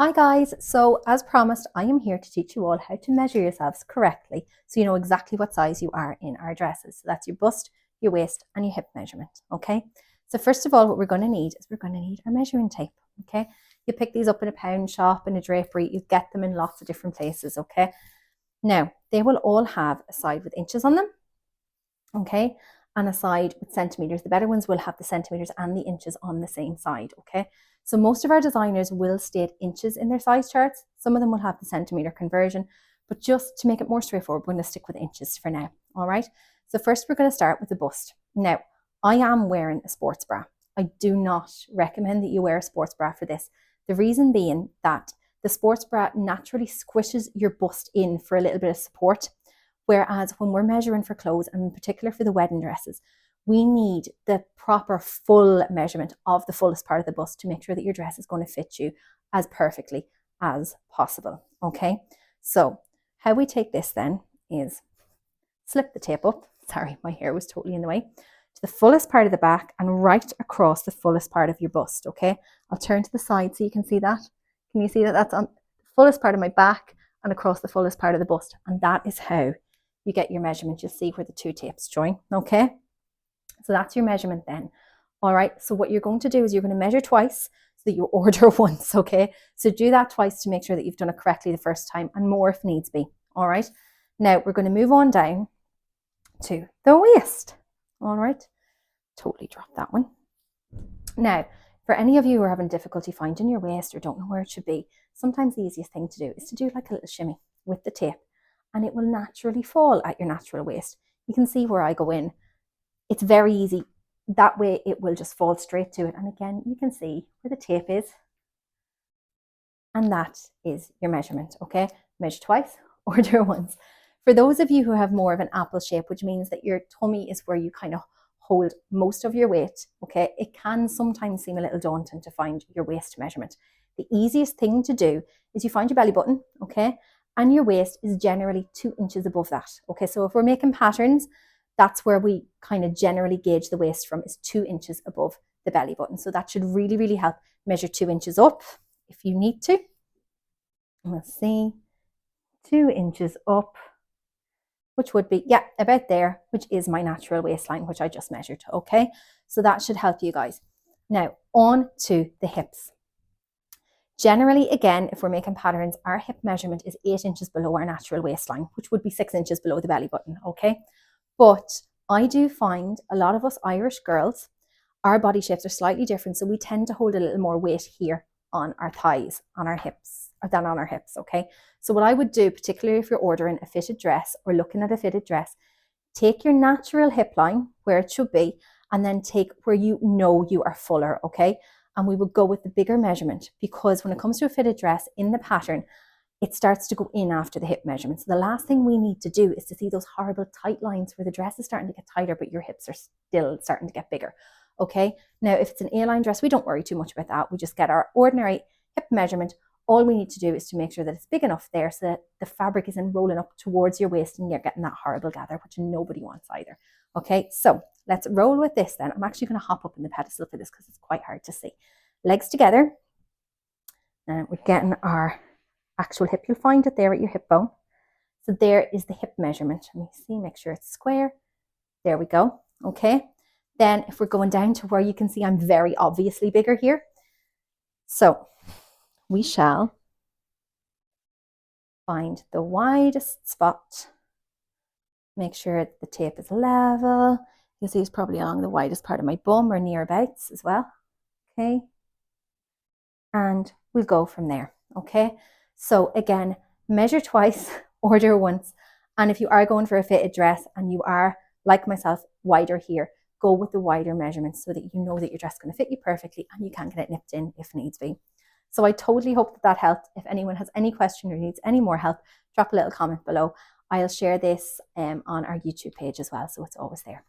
Hi guys, so as promised, I am here to teach you all how to measure yourselves correctly so you know exactly what size you are in our dresses. So that's your bust, your waist and your hip measurement, okay? So first of all, what we're going to need is we're going to need our measuring tape, okay? You pick these up in a pound shop, in a drapery, you get them in lots of different places, okay? Now, they will all have a side with inches on them, okay? And a side with centimeters. The better ones will have the centimeters and the inches on the same side, okay? So most of our designers will state inches in their size charts. Some of them will have the centimeter conversion, but just to make it more straightforward, we're going to stick with inches for now, all right? So first we're going to start with the bust. Now, I am wearing a sports bra. I do not recommend that you wear a sports bra for this. The reason being that the sports bra naturally squishes your bust in for a little bit of support. Whereas when we're measuring for clothes, and in particular for the wedding dresses, we need the proper full measurement of the fullest part of the bust to make sure that your dress is going to fit you as perfectly as possible. Okay, so how we take this then is slip the tape up. Sorry, my hair was totally in the way. To the fullest part of the back and right across the fullest part of your bust. Okay, I'll turn to the side so you can see that. Can you see that that's on the fullest part of my back and across the fullest part of the bust? And that is how you get your measurement. You'll see where the two tapes join, okay? So that's your measurement then. All right, so what you're going to do is you're going to measure twice so that you order once, okay? So do that twice to make sure that you've done it correctly the first time and more if needs be, all right? Now we're going to move on down to the waist, all right? Totally dropped that one. Now, for any of you who are having difficulty finding your waist or don't know where it should be, sometimes the easiest thing to do is to do like a little shimmy with the tape and it will naturally fall at your natural waist. You can see where I go in. It's very easy. That way it will just fall straight to it. And again, you can see where the tape is. And that is your measurement, okay? Measure twice, order once. For those of you who have more of an apple shape, which means that your tummy is where you kind of hold most of your weight, okay? It can sometimes seem a little daunting to find your waist measurement. The easiest thing to do is you find your belly button, okay? And your waist is generally 2 inches above that, okay? So if we're making patterns, that's where we kind of generally gauge the waist from, is 2 inches above the belly button. So that should really, really help. Measure 2 inches up if you need to. Let's see, 2 inches up, which would be, yeah, about there, which is my natural waistline, which I just measured, okay? So that should help you guys. Now, on to the hips. Generally, again, if we're making patterns, our hip measurement is 8 inches below our natural waistline, which would be 6 inches below the belly button, okay? But I do find a lot of us Irish girls, our body shapes are slightly different, so we tend to hold a little more weight here on our thighs, on our hips, than on our hips, okay? So what I would do, particularly if you're ordering a fitted dress or looking at a fitted dress, take your natural hip line where it should be, and then take where you know you are fuller, okay? And we would go with the bigger measurement, because when it comes to a fitted dress in the pattern, it starts to go in after the hip measurement. So the last thing we need to do is to see those horrible tight lines where the dress is starting to get tighter, but your hips are still starting to get bigger. Okay, now if it's an A-line dress, we don't worry too much about that. We just get our ordinary hip measurement. All we need to do is to make sure that it's big enough there so that the fabric isn't rolling up towards your waist and you're getting that horrible gather, which nobody wants either. Okay, so let's roll with this then. I'm actually going to hop up in the pedestal for this because it's quite hard to see. Legs together. And we're getting our actual hip. You'll find it there at your hip bone. So there is the hip measurement. Let me see, make sure it's square. There we go. Okay. Then if we're going down to where you can see I'm very obviously bigger here. So we shall find the widest spot. Make sure the tape is level. You'll see it's probably along the widest part of my bum or nearabouts as well. Okay. And we'll go from there. Okay. So again, measure twice, order once. And if you are going for a fitted dress and you are, like myself, wider here, go with the wider measurements so that you know that your dress is going to fit you perfectly and you can get it nipped in if needs be. So I totally hope that that helped. If anyone has any question or needs any more help, drop a little comment below. I'll share this on our YouTube page as well, so it's always there.